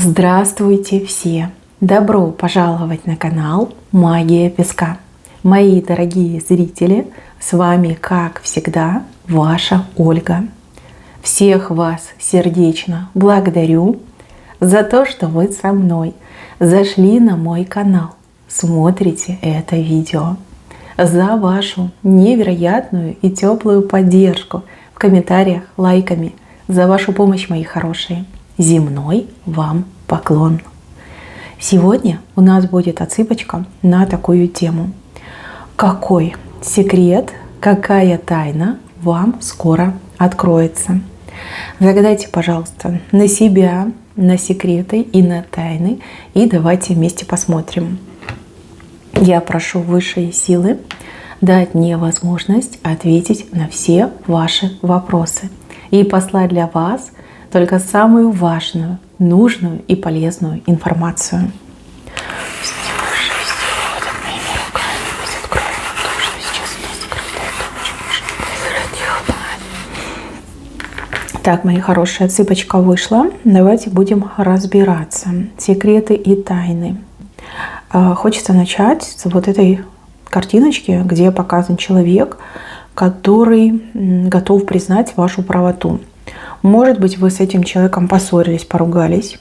Здравствуйте все! Добро пожаловать на канал Магия Песка. Мои дорогие зрители, с вами, как всегда, ваша Ольга. Всех вас сердечно благодарю за то, что вы со мной зашли на мой канал, смотрите это видео, за вашу невероятную и теплую поддержку в комментариях, лайками, за вашу помощь, мои хорошие. Земной вам поклон. Сегодня у нас будет отсыпочка на такую тему. Какой секрет, какая тайна вам скоро откроется? Загадайте, пожалуйста, на себя, на секреты и на тайны, и давайте вместе посмотрим. Я прошу высшие силы дать мне возможность ответить на все ваши вопросы и послать для вас только самую важную, нужную и полезную информацию. Так, мои хорошие, отсыпочка вышла. Давайте будем разбираться. Секреты и тайны. Хочется начать с вот этой картиночки, где показан человек, который готов признать вашу правоту. Может быть, вы с этим человеком поссорились, поругались.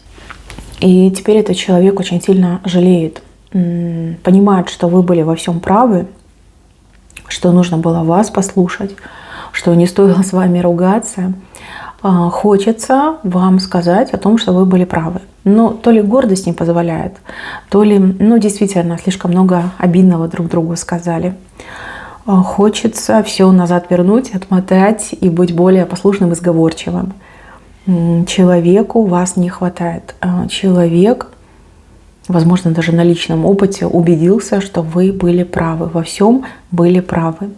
И теперь этот человек очень сильно жалеет. Понимает, что вы были во всем правы, что нужно было вас послушать, что не стоило с вами ругаться. Хочется вам сказать о том, что вы были правы. Но то ли гордость не позволяет, то ли, действительно, слишком много обидного друг другу сказали. Хочется все назад вернуть, отмотать и быть более послушным и сговорчивым. Человеку вас не хватает. Человек, возможно, даже на личном опыте убедился, что вы были правы, во всем были правы.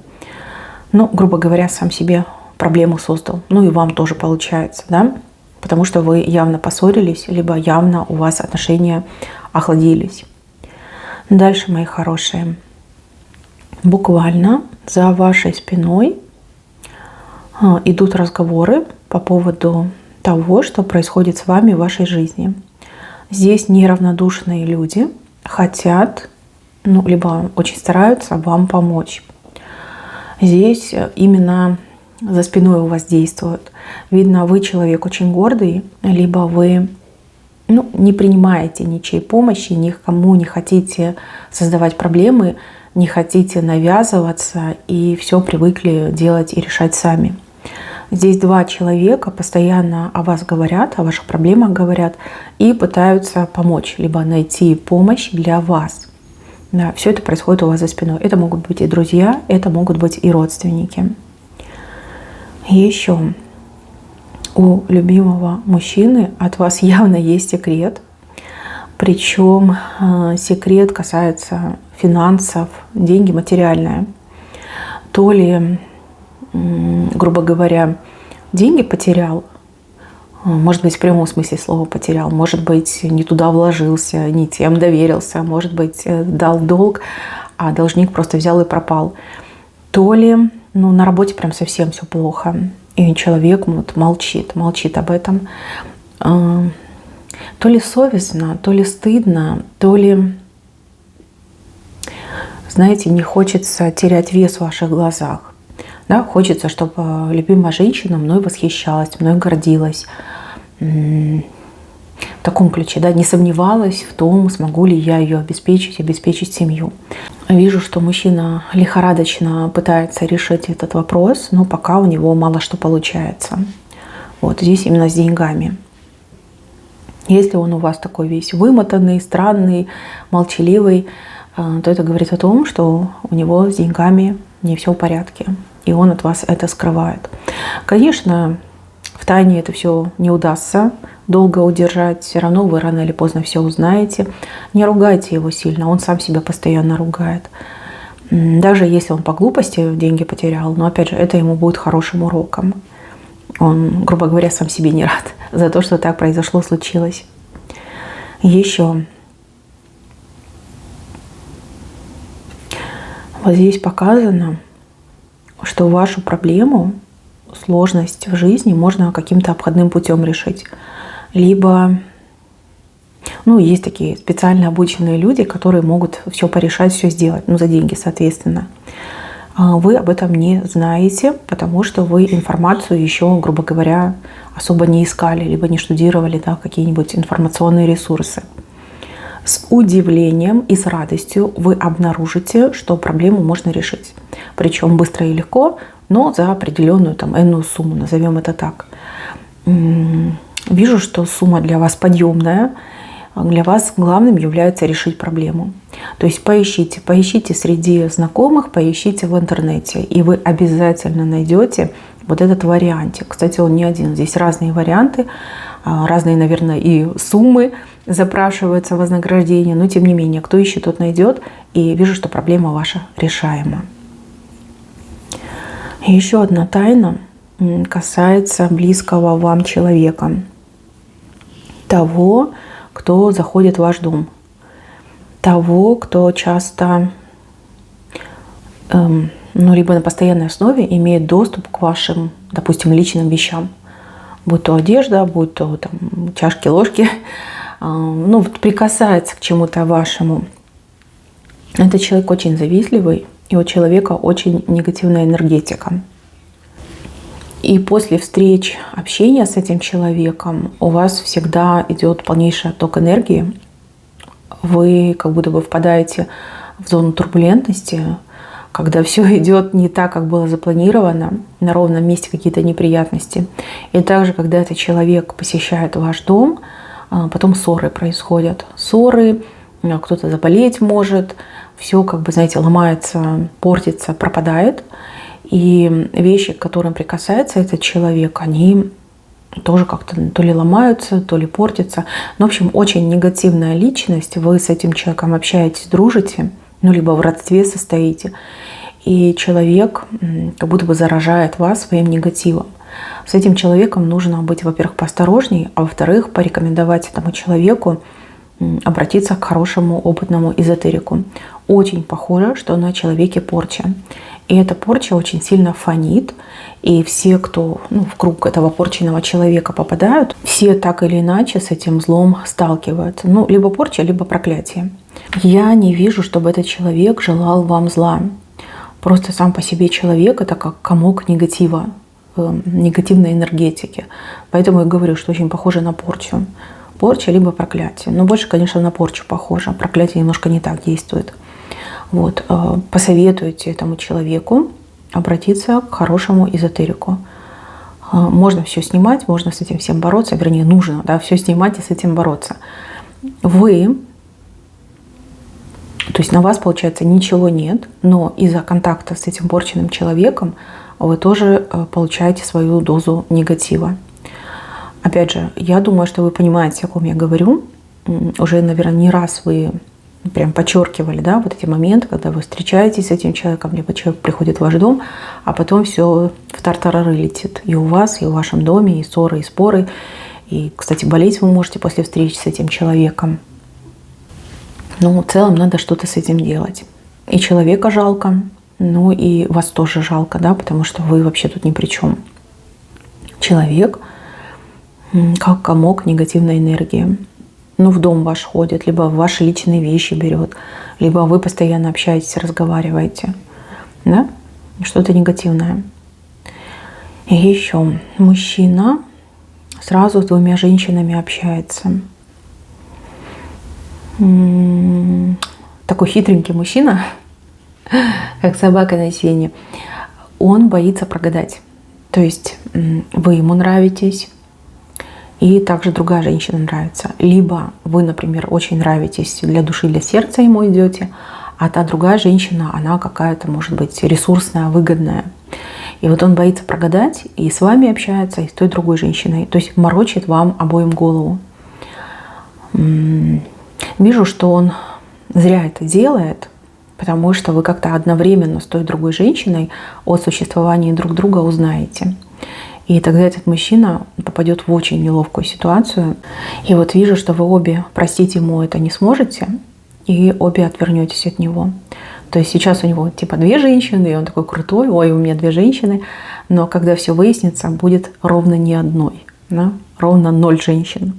Грубо говоря, сам себе проблему создал. И вам тоже получается, да? Потому что вы явно поссорились, либо явно у вас отношения охладились. Дальше, мои хорошие. Буквально за вашей спиной идут разговоры по поводу того, что происходит с вами в вашей жизни. Здесь неравнодушные люди хотят, либо очень стараются вам помочь. Здесь именно за спиной у вас действуют. Видно, вы человек очень гордый, либо вы не принимаете ничьей помощи, никому не хотите создавать проблемы, не хотите навязываться и все привыкли делать и решать сами. Здесь два человека постоянно о вас говорят, о ваших проблемах говорят и пытаются помочь, либо найти помощь для вас. Да, все это происходит у вас за спиной. Это могут быть и друзья, это могут быть и родственники. Еще у любимого мужчины от вас явно есть секрет. Причем секрет касается финансов, деньги материальные. То ли, грубо говоря, деньги потерял, может быть, в прямом смысле слова потерял, может быть, не туда вложился, не тем доверился, может быть, дал долг, а должник просто взял и пропал. То ли на работе прям совсем все плохо, и человек молчит об этом. То ли совестно, то ли стыдно, то ли, знаете, не хочется терять вес в ваших глазах. Да? Хочется, чтобы любимая женщина мной восхищалась, мной гордилась. В таком ключе, да, не сомневалась в том, смогу ли я ее обеспечить семью. Вижу, что мужчина лихорадочно пытается решить этот вопрос, но пока у него мало что получается. Вот здесь именно с деньгами. Если он у вас такой весь вымотанный, странный, молчаливый, то это говорит о том, что у него с деньгами не все в порядке, и он от вас это скрывает. Конечно, в тайне это все не удастся долго удержать, все равно вы рано или поздно все узнаете. Не ругайте его сильно, он сам себя постоянно ругает. Даже если он по глупости деньги потерял, но опять же, это ему будет хорошим уроком. Он, грубо говоря, сам себе не рад за то, что так произошло, случилось. Еще. Вот здесь показано, что вашу проблему, сложность в жизни можно каким-то обходным путем решить. Либо Ну, есть такие специально обученные люди, которые могут все порешать, все сделать, ну, за деньги, соответственно. Вы об этом не знаете, потому что вы информацию еще, грубо говоря, особо не искали, либо не штудировали, да, какие-нибудь информационные ресурсы. С удивлением и с радостью вы обнаружите, что проблему можно решить. Причем быстро и легко, но за определенную там энную сумму, назовем это так. Вижу, что сумма для вас подъемная. Для вас главным является решить проблему. То есть поищите среди знакомых, поищите в интернете, и вы обязательно найдете вот этот вариантик. Кстати, он не один, здесь разные варианты, разные, наверное, и суммы запрашиваются вознаграждение, но тем не менее, кто ищет, тот найдет, и вижу, что проблема ваша решаема. И еще одна тайна касается близкого вам человека, того, кто заходит в ваш дом, того, кто часто, либо на постоянной основе имеет доступ к вашим, допустим, личным вещам, будь то одежда, будь то там, чашки, ложки, прикасается к чему-то вашему. Этот человек очень завистливый, и у человека очень негативная энергетика. И после встреч, общения с этим человеком у вас всегда идет полнейший отток энергии. Вы как будто бы впадаете в зону турбулентности, когда все идет не так, как было запланировано, на ровном месте какие-то неприятности. И также, когда этот человек посещает ваш дом, потом ссоры происходят. Ссоры, кто-то заболеть может, все, как бы, знаете, ломается, портится, пропадает. И вещи, к которым прикасается этот человек, они тоже как-то то ли ломаются, то ли портятся. Ну, в общем, очень негативная личность. Вы с этим человеком общаетесь, дружите, либо в родстве состоите. И человек как будто бы заражает вас своим негативом. С этим человеком нужно быть, во-первых, поосторожней, а во-вторых, порекомендовать этому человеку обратиться к хорошему опытному эзотерику. Очень похоже, что на человеке порча. И эта порча очень сильно фонит. И все, кто в круг этого порченного человека попадают, все так или иначе с этим злом сталкиваются. Либо порча, либо проклятие. Я не вижу, чтобы этот человек желал вам зла. Просто сам по себе человек — это как комок негатива, негативной энергетики. Поэтому я говорю, что очень похоже на порчу. Порча либо проклятие. Но больше, конечно, на порчу похоже. Проклятие немножко не так действует. Посоветуйте этому человеку обратиться к хорошему эзотерику. Можно все снимать, можно с этим всем бороться, вернее, нужно, все снимать и с этим бороться. То есть на вас, получается, ничего нет, но из-за контакта с этим порченным человеком вы тоже получаете свою дозу негатива. Опять же, я думаю, что вы понимаете, о ком я говорю. Уже, наверное, не раз вы прям подчеркивали, вот эти моменты, когда вы встречаетесь с этим человеком, либо человек приходит в ваш дом, а потом все в тартарары летит. И у вас, и в вашем доме, и ссоры, и споры. И, кстати, болеть вы можете после встречи с этим человеком. В целом надо что-то с этим делать. И человека жалко, и вас тоже жалко, потому что вы вообще тут ни при чем. Человек как комок негативной энергии. В дом ваш ходит, либо ваши личные вещи берет, либо вы постоянно общаетесь, разговариваете. Что-то негативное. И еще мужчина сразу с двумя женщинами общается. Такой хитренький мужчина, как собака на сене. Он боится прогадать. То есть вы ему нравитесь, и также другая женщина нравится. Либо вы, например, очень нравитесь для души, для сердца ему идете, а та другая женщина, она какая-то, может быть, ресурсная, выгодная. И он боится прогадать, и с вами общается, и с той другой женщиной. То есть морочит вам обоим голову. Вижу, что он зря это делает, потому что вы как-то одновременно с той другой женщиной о существовании друг друга узнаете. И тогда этот мужчина попадет в очень неловкую ситуацию. И вижу, что вы обе простить ему это не сможете, и обе отвернетесь от него. То есть сейчас у него типа 2 женщины, и он такой крутой, ой, у меня 2 женщины. Но когда все выяснится, будет ровно ни одной, ровно 0 женщин.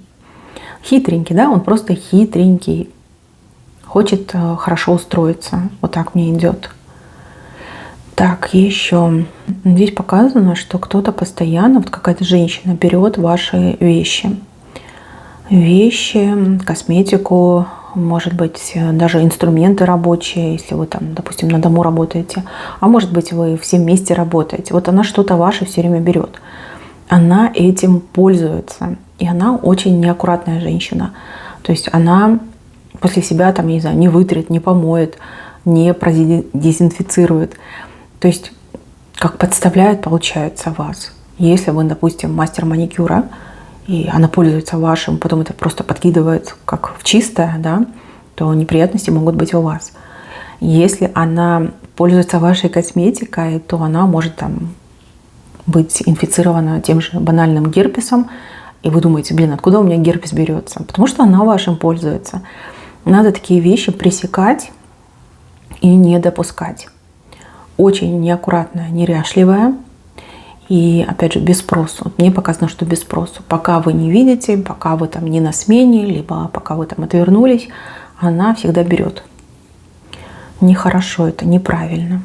Хитренький, да, он просто хитренький. Хочет хорошо устроиться. Вот так мне идет. Так, еще. Здесь показано, что кто-то постоянно, вот какая-то женщина берет ваши вещи. Вещи, косметику, может быть, даже инструменты рабочие, если вы там, допустим, на дому работаете. А может быть, вы все вместе работаете. Вот она что-то ваше все время берет. Она этим пользуется. И она очень неаккуратная женщина. То есть она после себя там, не знаю, не вытрет, не помоет, не продезинфицирует. То есть как подставляет, получается, вас. Если вы, допустим, мастер маникюра, и она пользуется вашим, потом это просто подкидывает как в чистое, да, то неприятности могут быть у вас. Если она пользуется вашей косметикой, то она может там быть инфицирована тем же банальным герпесом, и вы думаете, блин, откуда у меня герпес берется? Потому что она вашим пользуется. Надо такие вещи пресекать и не допускать. Очень неаккуратная, неряшливая и, опять же, без спросу. Мне показано, что без спросу. Пока вы не видите, пока вы там не на смене, либо пока вы там отвернулись, она всегда берет. Нехорошо это, неправильно.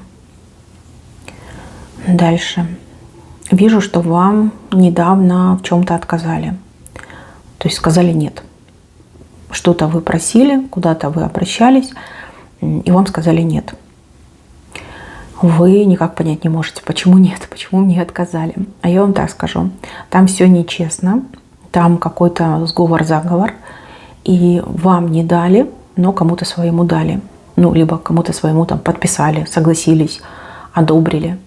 Дальше. Вижу, что вам недавно в чем-то отказали. То есть сказали нет. Что-то вы просили, куда-то вы обращались, и вам сказали нет. Вы никак понять не можете, почему нет, почему мне отказали. А я вам так скажу. Там все нечестно, там какой-то сговор-заговор, и вам не дали, но кому-то своему дали. Ну, либо кому-то своему там подписали, согласились, одобрили.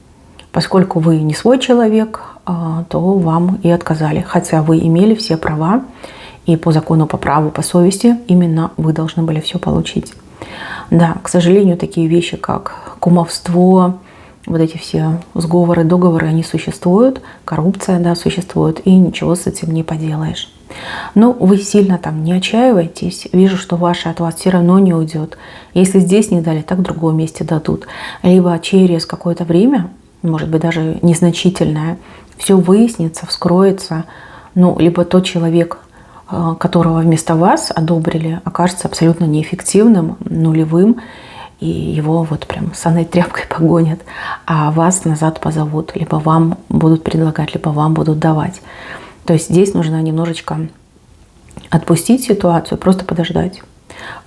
Поскольку вы не свой человек, то вам и отказали. Хотя вы имели все права, и по закону, по праву, по совести именно вы должны были все получить. Да, к сожалению, такие вещи, как кумовство, вот эти все сговоры, договоры, они существуют. Коррупция, да, существует, и ничего с этим не поделаешь. Но вы сильно там не отчаивайтесь. Вижу, что ваше от вас все равно не уйдет. Если здесь не дали, так в другом месте дадут. Либо через какое-то время, может быть, даже незначительное, все выяснится, вскроется. Ну, либо тот человек, которого вместо вас одобрили, окажется абсолютно неэффективным, нулевым, и его вот прям санной тряпкой погонят, а вас назад позовут, либо вам будут предлагать, либо вам будут давать. То есть здесь нужно немножечко отпустить ситуацию, просто подождать.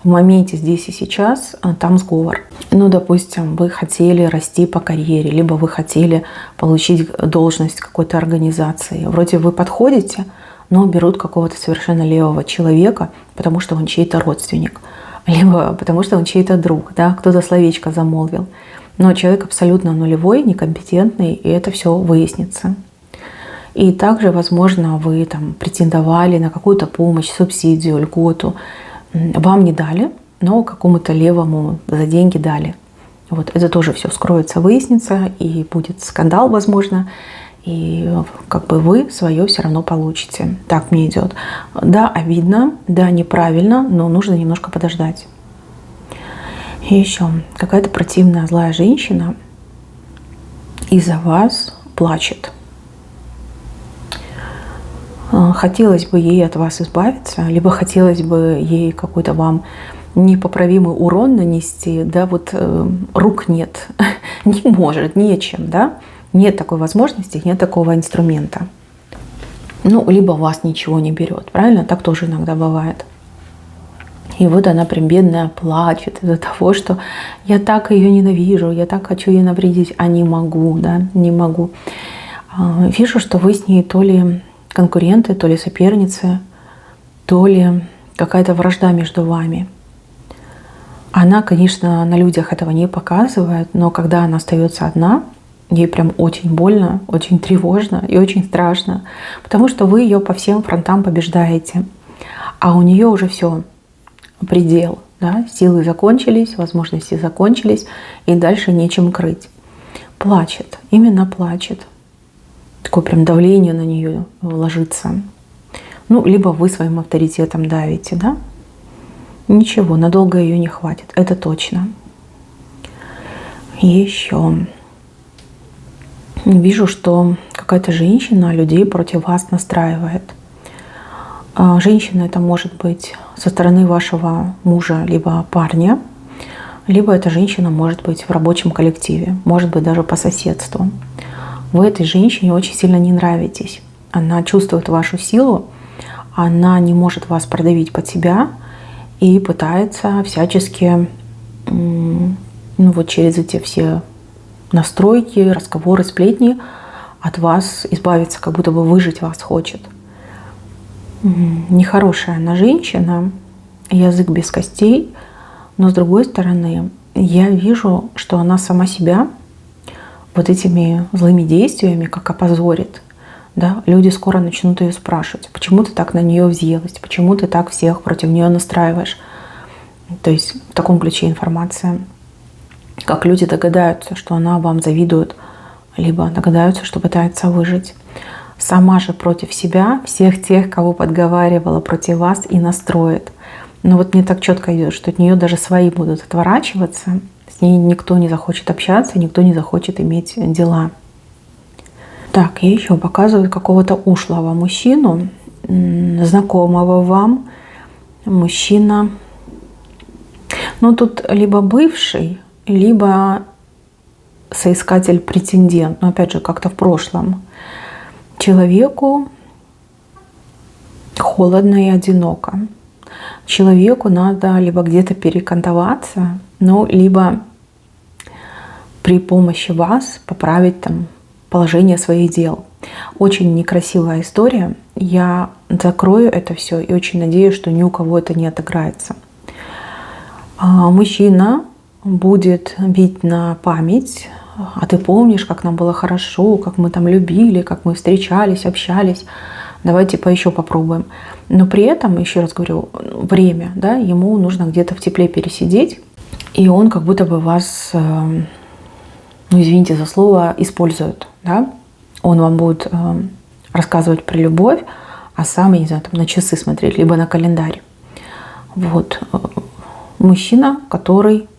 В моменте здесь и сейчас там сговор. Ну, допустим, вы хотели расти по карьере, либо вы хотели получить должность какой-то организации. Вроде вы подходите, но берут какого-то совершенно левого человека, потому что он чей-то родственник, либо потому что он чей-то друг, да, кто-то словечко замолвил. Но человек абсолютно нулевой, некомпетентный, и это все выяснится. И также, возможно, вы там претендовали на какую-то помощь, субсидию, льготу. Вам не дали, но какому-то левому за деньги дали. Вот это тоже все вскроется, выяснится, и будет скандал, возможно. И как бы вы свое все равно получите. Так мне идет. Да, обидно, да, неправильно, но нужно немножко подождать. И еще какая-то противная злая женщина из-за вас плачет. Хотелось бы ей от вас избавиться, либо хотелось бы ей какой-то вам непоправимый урон нанести, да, вот рук нет, не может, нечем, да. Нет такой возможности, нет такого инструмента. Ну, либо вас ничего не берет, правильно? Так тоже иногда бывает. И вот она прям бедная плачет из-за того, что я так ее ненавижу, я так хочу ей навредить, а не могу, да, не могу. Вижу, что вы с ней то ли конкуренты, то ли соперницы, то ли какая-то вражда между вами. Она, конечно, на людях этого не показывает, но когда она остается одна, ей прям очень больно, очень тревожно и очень страшно, потому что вы ее по всем фронтам побеждаете, а у нее уже все, предел, да? Силы закончились, возможности закончились, и дальше нечем крыть. Плачет, именно плачет. Такое прям давление на нее ложится. Ну, либо вы своим авторитетом давите, да? Ничего, надолго ее не хватит, это точно. Еще вижу, что какая-то женщина людей против вас настраивает. Женщина это может быть со стороны вашего мужа либо парня, либо эта женщина может быть в рабочем коллективе, может быть даже по соседству. Вы этой женщине очень сильно не нравитесь. Она чувствует вашу силу, она не может вас продавить под себя и пытается всячески, вот через эти все настройки, разговоры, сплетни от вас избавиться, как будто бы выжить вас хочет. Нехорошая она женщина, язык без костей, но с другой стороны, я вижу, что она сама себя вот этими злыми действиями как опозорит. Да? Люди скоро начнут ее спрашивать, почему ты так на нее взъелась, почему ты так всех против нее настраиваешь. То есть в таком ключе информация. Как люди догадаются, что она вам завидует, либо догадаются, что пытается выжить. Сама же против себя всех тех, кого подговаривала против вас, и настроит. Но вот мне так четко идет, что от нее даже свои будут отворачиваться, с ней никто не захочет общаться, никто не захочет иметь дела. Так, я еще показываю какого-то ушлого мужчину, знакомого вам. Мужчина, ну тут либо бывший, либо соискатель-претендент, но опять же как-то в прошлом. Человеку холодно и одиноко. Человеку надо либо где-то перекантоваться, ну, либо при помощи вас поправить там положение своих дел. Очень некрасивая история. Я закрою это все и очень надеюсь, что ни у кого это не отыграется. Мужчина будет бить на память. А ты помнишь, как нам было хорошо, как мы там любили, как мы встречались, общались. Давайте еще попробуем. Но при этом, еще раз говорю, время, да, ему нужно где-то в тепле пересидеть. И он как будто бы вас, ну извините за слово, использует. Да? Он вам будет рассказывать про любовь, а сам, я не знаю, там, на часы смотреть, либо на календарь. Вот. Мужчина, который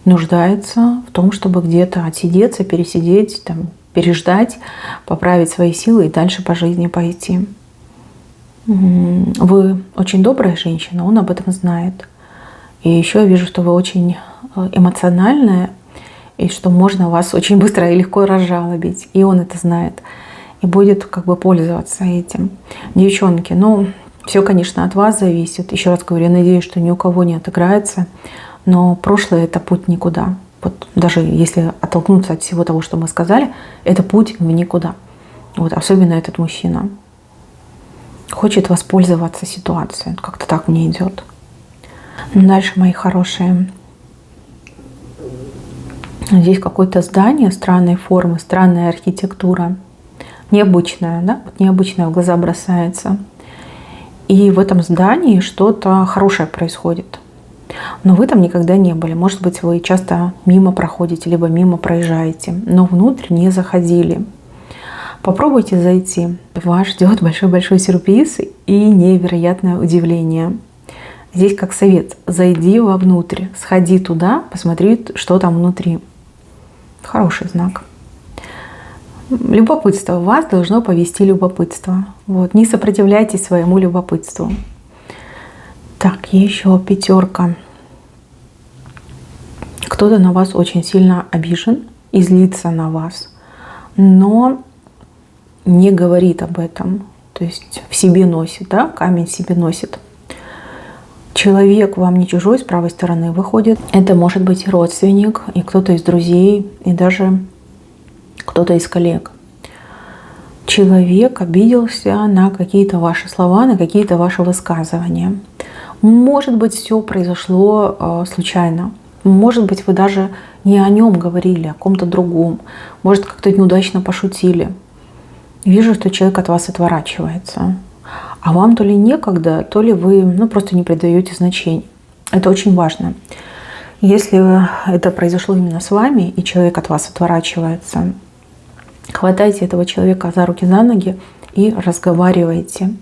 нуждается в том, чтобы где-то отсидеться, пересидеть, там, переждать, поправить свои силы и дальше по жизни пойти. Вы очень добрая женщина, он об этом знает. И еще я вижу, что вы очень эмоциональная, и что можно вас очень быстро и легко разжалобить. И он это знает. И будет как бы пользоваться этим. Девчонки, ну, все, конечно, от вас зависит. Еще раз говорю, я надеюсь, что ни у кого не отыграется. Но прошлое – это путь никуда. Вот даже если оттолкнуться от всего того, что мы сказали, это путь в никуда. Вот, особенно этот мужчина. Хочет воспользоваться ситуацией. Как-то так мне идет. Дальше, мои хорошие. Здесь какое-то здание странной формы, странная архитектура. Необычная, да? Вот необычная в глаза бросается. И в этом здании что-то хорошее происходит. Но вы там никогда не были. Может быть, вы часто мимо проходите, либо мимо проезжаете, но внутрь не заходили. Попробуйте зайти. Вас ждет большой-большой сюрприз и невероятное удивление. Здесь как совет. Зайди вовнутрь, сходи туда, посмотри, что там внутри. Хороший знак. Любопытство. Вас должно повести любопытство. Вот. Не сопротивляйтесь своему любопытству. Так, еще пятерка. Кто-то на вас очень сильно обижен и злится на вас, но не говорит об этом. То есть в себе носит, да? Камень в себе носит. Человек вам не чужой, с правой стороны выходит. Это может быть родственник, и кто-то из друзей, и даже кто-то из коллег. Человек обиделся на какие-то ваши слова, на какие-то ваши высказывания. Может быть, все произошло случайно. Может быть, вы даже не о нем говорили, а о ком-то другом. Может, как-то неудачно пошутили. Вижу, что человек от вас отворачивается. А вам то ли некогда, то ли вы просто не придаете значения. Это очень важно. Если это произошло именно с вами, и человек от вас отворачивается, хватайте этого человека за руки, за ноги и разговаривайте.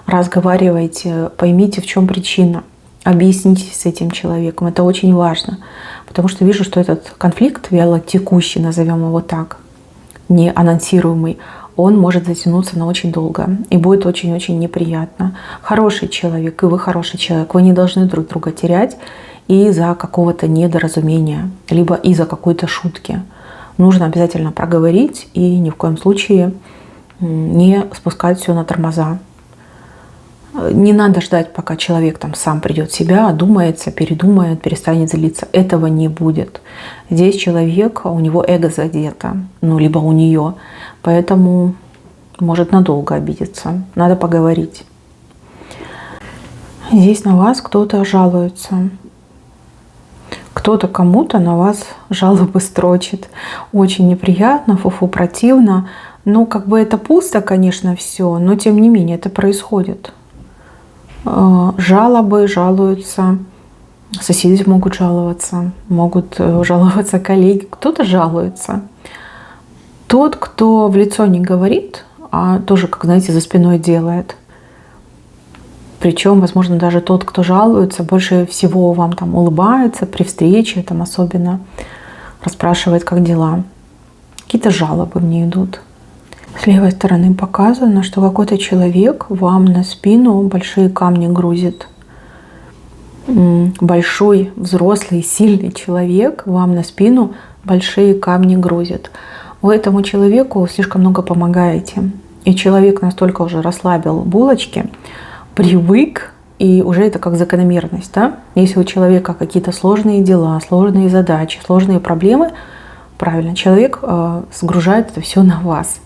Разговаривайте, поймите, в чем причина. Объяснитесь с этим человеком. Это очень важно. Потому что вижу, что этот конфликт, вялотекущий, назовем его так, не анонсируемый, он может затянуться на очень долго и будет очень-очень неприятно. Хороший человек, и вы хороший человек, вы не должны друг друга терять из-за какого-то недоразумения, либо из-за какой-то шутки. Нужно обязательно проговорить и ни в коем случае не спускать все на тормоза. Не надо ждать, пока человек там сам придет в себя, одумается, передумает, перестанет злиться. Этого не будет. Здесь человек, у него эго задето, либо у нее, поэтому может надолго обидеться. Надо поговорить. Здесь на вас кто-то жалуется. Кто-то кому-то на вас жалобы строчит. Очень неприятно, фу-фу, противно. Это пусто, конечно, все, но тем не менее это происходит. Жалобы, жалуются, соседи могут жаловаться коллеги, кто-то жалуется. Тот, кто в лицо не говорит, а тоже, как знаете, за спиной делает. Причем, возможно, даже тот, кто жалуется, больше всего вам там улыбается при встрече, там особенно расспрашивает, как дела. Какие-то жалобы мне идут. С левой стороны показано, что какой-то человек вам на спину большие камни грузит. Большой, взрослый, сильный человек вам на спину большие камни грузит. Вы этому человеку слишком много помогаете. И человек настолько уже расслабил булочки, привык, и уже это как закономерность. Да? Если у человека какие-то сложные дела, сложные задачи, сложные проблемы, правильно, человек сгружает это все на вас.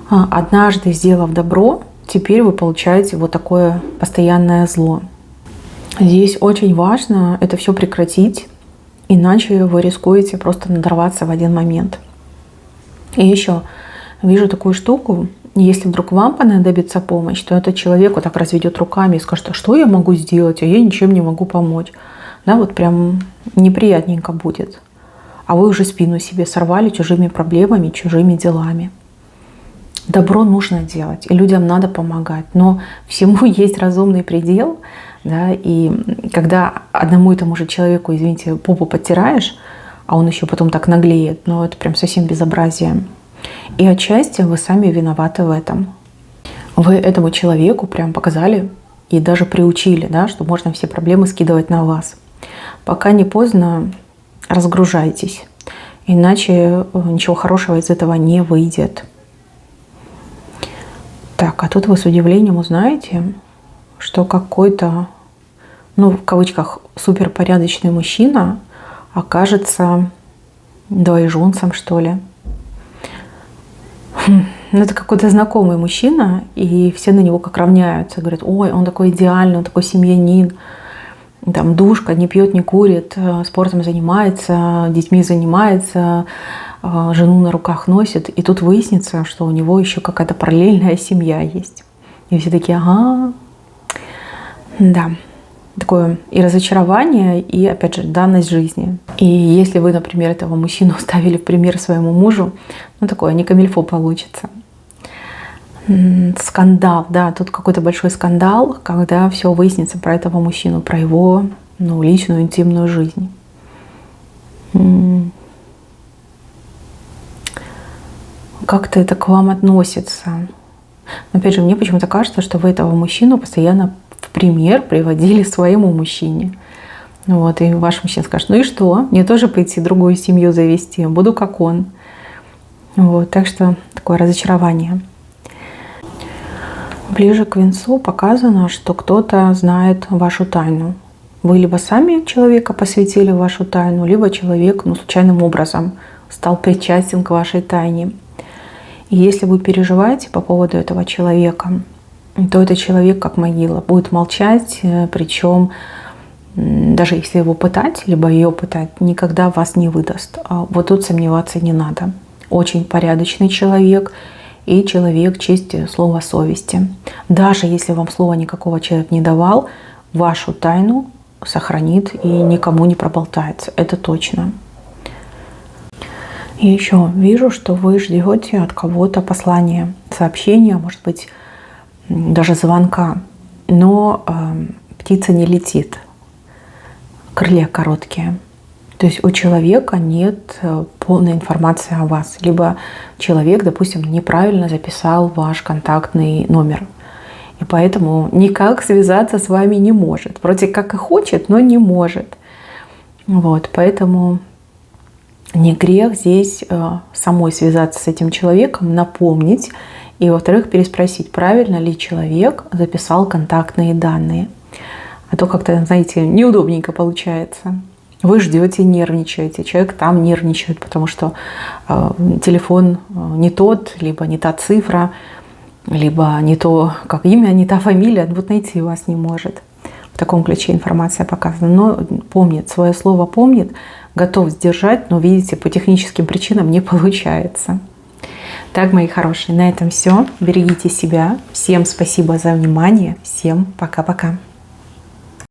Однажды сделав добро, теперь вы получаете вот такое постоянное зло. Здесь очень важно это все прекратить, иначе вы рискуете просто надорваться в один момент. И еще вижу такую штуку, если вдруг вам понадобится помощь, то этот человек вот так разведет руками и скажет: а что я могу сделать, а я ничем не могу помочь. Да, вот прям неприятненько будет. А вы уже спину себе сорвали чужими проблемами, чужими делами. Добро нужно делать, и людям надо помогать, но всему есть разумный предел, да, и когда одному и тому же человеку, извините, попу подтираешь, а он еще потом так наглеет, это прям совсем безобразие. И отчасти вы сами виноваты в этом. Вы этому человеку прям показали и даже приучили, да, что можно все проблемы скидывать на вас. Пока не поздно, разгружайтесь, иначе ничего хорошего из этого не выйдет. Так, а тут вы с удивлением узнаете, что какой-то, в кавычках, суперпорядочный мужчина окажется двоеженцем, что ли. Это какой-то знакомый мужчина, и все на него как равняются. Говорят: ой, он такой идеальный, он такой семьянин, там душка, не пьет, не курит, спортом занимается, детьми занимается, жену на руках носит. И тут выяснится, что у него еще какая-то параллельная семья есть. И все такие: ага, да. Такое и разочарование, и, опять же, данность жизни. И если вы, например, этого мужчину ставили в пример своему мужу, такое не камильфо получится. Скандал, да, тут какой-то большой скандал, когда все выяснится про этого мужчину, про его личную, интимную жизнь. Как-то это к вам относится. Опять же, мне почему-то кажется, что вы этого мужчину постоянно в пример приводили своему мужчине. И ваш мужчина скажет: ну и что? Мне тоже пойти другую семью завести, буду как он. Так что такое разочарование. Ближе к венцу показано, что кто-то знает вашу тайну. Вы либо сами человека посвятили в вашу тайну, либо человек случайным образом стал причастен к вашей тайне. И если вы переживаете по поводу этого человека, то этот человек, как могила, будет молчать, причем даже если его пытать, либо ее пытать, никогда вас не выдаст. Вот тут сомневаться не надо. Очень порядочный человек и человек чести, слова, совести. Даже если вам слова никакого человек не давал, вашу тайну сохранит и никому не проболтается. Это точно. И еще вижу, что вы ждете от кого-то послания, сообщения, может быть, даже звонка. Но птица не летит. Крылья короткие. То есть у человека нет полной информации о вас. Либо человек, допустим, неправильно записал ваш контактный номер. И поэтому никак связаться с вами не может. Вроде как и хочет, но не может. Вот, поэтому не грех здесь самой связаться с этим человеком, напомнить. И, во-вторых, переспросить, правильно ли человек записал контактные данные. А то как-то, знаете, неудобненько получается. Вы ждете, нервничаете, человек там нервничает, потому что телефон не тот, либо не та цифра, либо не то, как имя, не та фамилия, вот найти вас не может. В таком ключе информация показана. Но помнит, свое слово помнит, готов сдержать, но, видите, по техническим причинам не получается. Так, мои хорошие, на этом все. Берегите себя. Всем спасибо за внимание. Всем пока-пока.